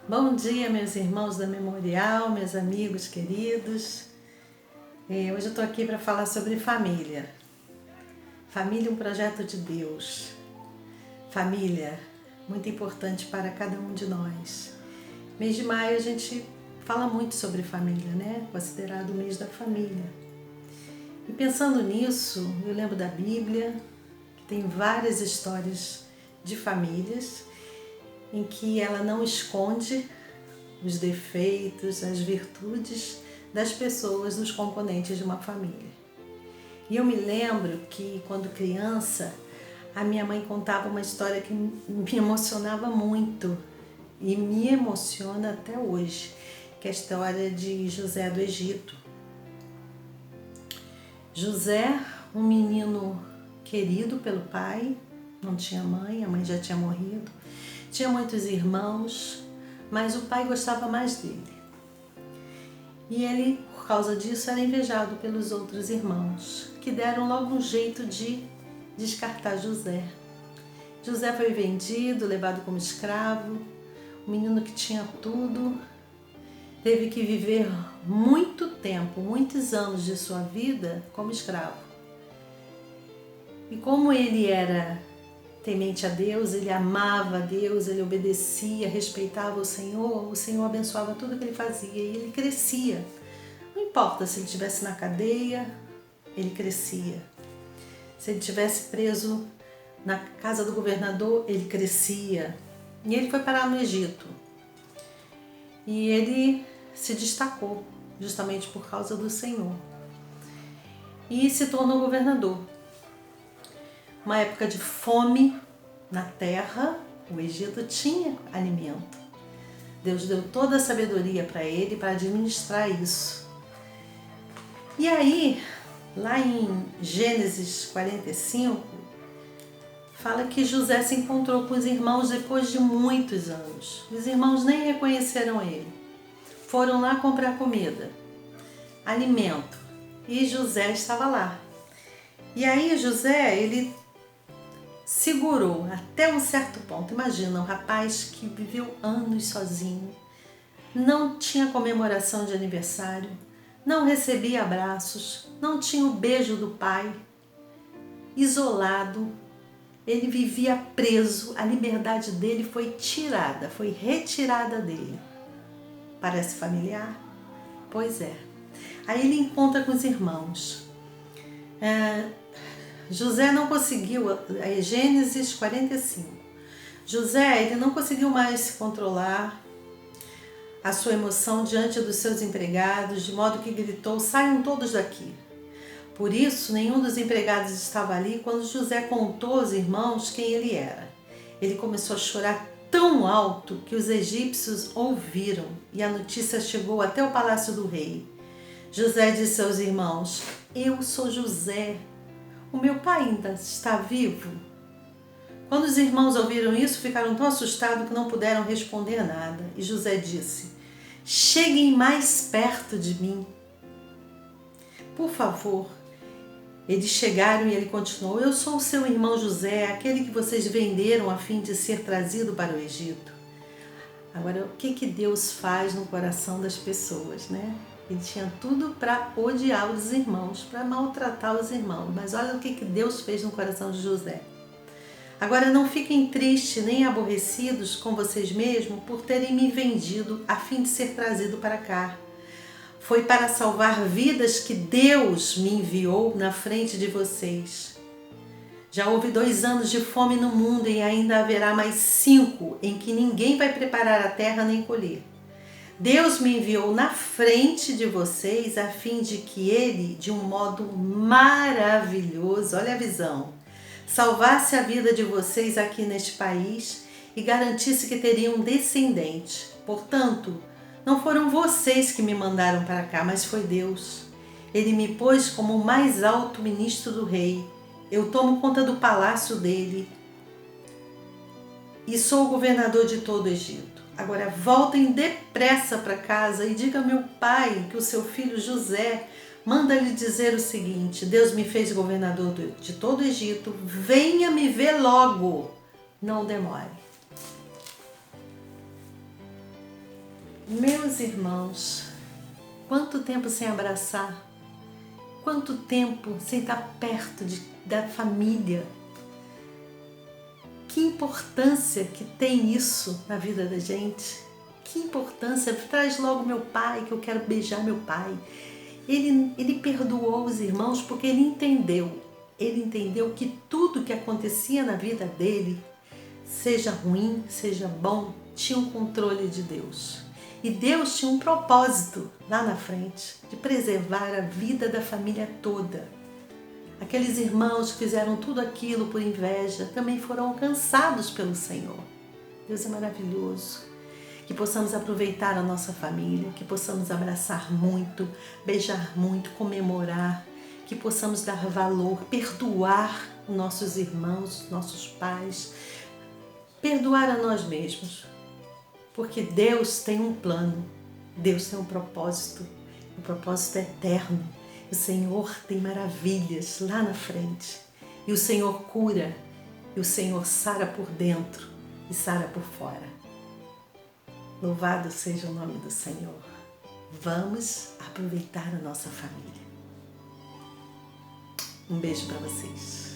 Bom dia, meus irmãos da Memorial, meus amigos queridos. Hoje eu estou aqui para falar sobre família. Família é um projeto de Deus. Família, muito importante para cada um de nós. Mês de maio a gente fala muito sobre família, né? Considerado o mês da família. E pensando nisso, eu lembro da Bíblia, que tem várias histórias de famílias, em que ela não esconde os defeitos, as virtudes das pessoas, dos componentes de uma família. E eu me lembro que, quando criança, a minha mãe contava uma história que me emocionava muito e me emociona até hoje, que é a história de José do Egito. José, um menino querido pelo pai, não tinha mãe, a mãe já tinha morrido, tinha muitos irmãos, mas o pai gostava mais dele. E ele, por causa disso, era invejado pelos outros irmãos, que deram logo um jeito de descartar José. José foi vendido, levado como escravo, um menino que tinha tudo, teve que viver muito tempo, muitos anos de sua vida como escravo. E como ele era temente a Deus, ele amava a Deus, ele obedecia, respeitava o Senhor abençoava tudo que ele fazia e ele crescia. Não importa se ele estivesse na cadeia, ele crescia. Se ele estivesse preso na casa do governador, ele crescia. E ele foi parar no Egito. E ele se destacou, justamente por causa do Senhor. E se tornou governador. Uma época de fome na terra, o Egito tinha alimento. Deus deu toda a sabedoria para ele para administrar isso. E aí, lá em Gênesis 45, fala que José se encontrou com os irmãos depois de muitos anos. Os irmãos nem reconheceram ele. Foram lá comprar comida, alimento, e José estava lá. E aí José, ele segurou até um certo ponto. Imagina, um rapaz que viveu anos sozinho, não tinha comemoração de aniversário, não recebia abraços, não tinha o beijo do pai, isolado, ele vivia preso, a liberdade dele foi tirada, foi retirada dele. Parece familiar? Pois é. Aí ele encontra com os irmãos. José não conseguiu, Gênesis 45, José ele não conseguiu mais se controlar a sua emoção diante dos seus empregados, de modo que gritou: saiam todos daqui. Por isso, nenhum dos empregados estava ali quando José contou aos irmãos quem ele era. Ele começou a chorar tão alto que os egípcios ouviram e a notícia chegou até o palácio do rei. José disse aos irmãos: eu sou José. O meu pai ainda está vivo? Quando os irmãos ouviram isso, ficaram tão assustados que não puderam responder nada. E José disse: cheguem mais perto de mim, por favor. Eles chegaram e ele continuou: eu sou o seu irmão José, aquele que vocês venderam a fim de ser trazido para o Egito. Agora, o que Deus faz no coração das pessoas, né? Ele tinha tudo para odiar os irmãos, para maltratar os irmãos. Mas olha o que Deus fez no coração de José. Agora não fiquem tristes nem aborrecidos com vocês mesmos por terem me vendido a fim de ser trazido para cá. Foi para salvar vidas que Deus me enviou na frente de vocês. Já houve 2 anos de fome no mundo e ainda haverá mais 5 em que ninguém vai preparar a terra nem colher. Deus me enviou na frente de vocês a fim de que Ele, de um modo maravilhoso, olha a visão, salvasse a vida de vocês aqui neste país e garantisse que teriam um descendente. Portanto, não foram vocês que me mandaram para cá, mas foi Deus. Ele me pôs como o mais alto ministro do rei. Eu tomo conta do palácio dele e sou o governador de todo o Egito. Agora voltem depressa para casa e diga ao meu pai que o seu filho José manda lhe dizer o seguinte: Deus me fez governador de todo o Egito, venha me ver logo, não demore. Meus irmãos, quanto tempo sem abraçar, quanto tempo sem estar perto da família. Que importância que tem isso na vida da gente. Que importância. Traz logo meu pai, que eu quero beijar meu pai. Ele perdoou os irmãos porque ele entendeu. Ele entendeu que tudo que acontecia na vida dele, seja ruim, seja bom, tinha um controle de Deus. E Deus tinha um propósito lá na frente, de preservar a vida da família toda. Aqueles irmãos que fizeram tudo aquilo por inveja também foram alcançados pelo Senhor. Deus é maravilhoso. Que possamos aproveitar a nossa família, que possamos abraçar muito, beijar muito, comemorar, que possamos dar valor, perdoar nossos irmãos, nossos pais, perdoar a nós mesmos. Porque Deus tem um plano, Deus tem um propósito, o propósito é eterno. O Senhor tem maravilhas lá na frente. E o Senhor cura, e o Senhor sara por dentro e sara por fora. Louvado seja o nome do Senhor. Vamos aproveitar a nossa família. Um beijo para vocês.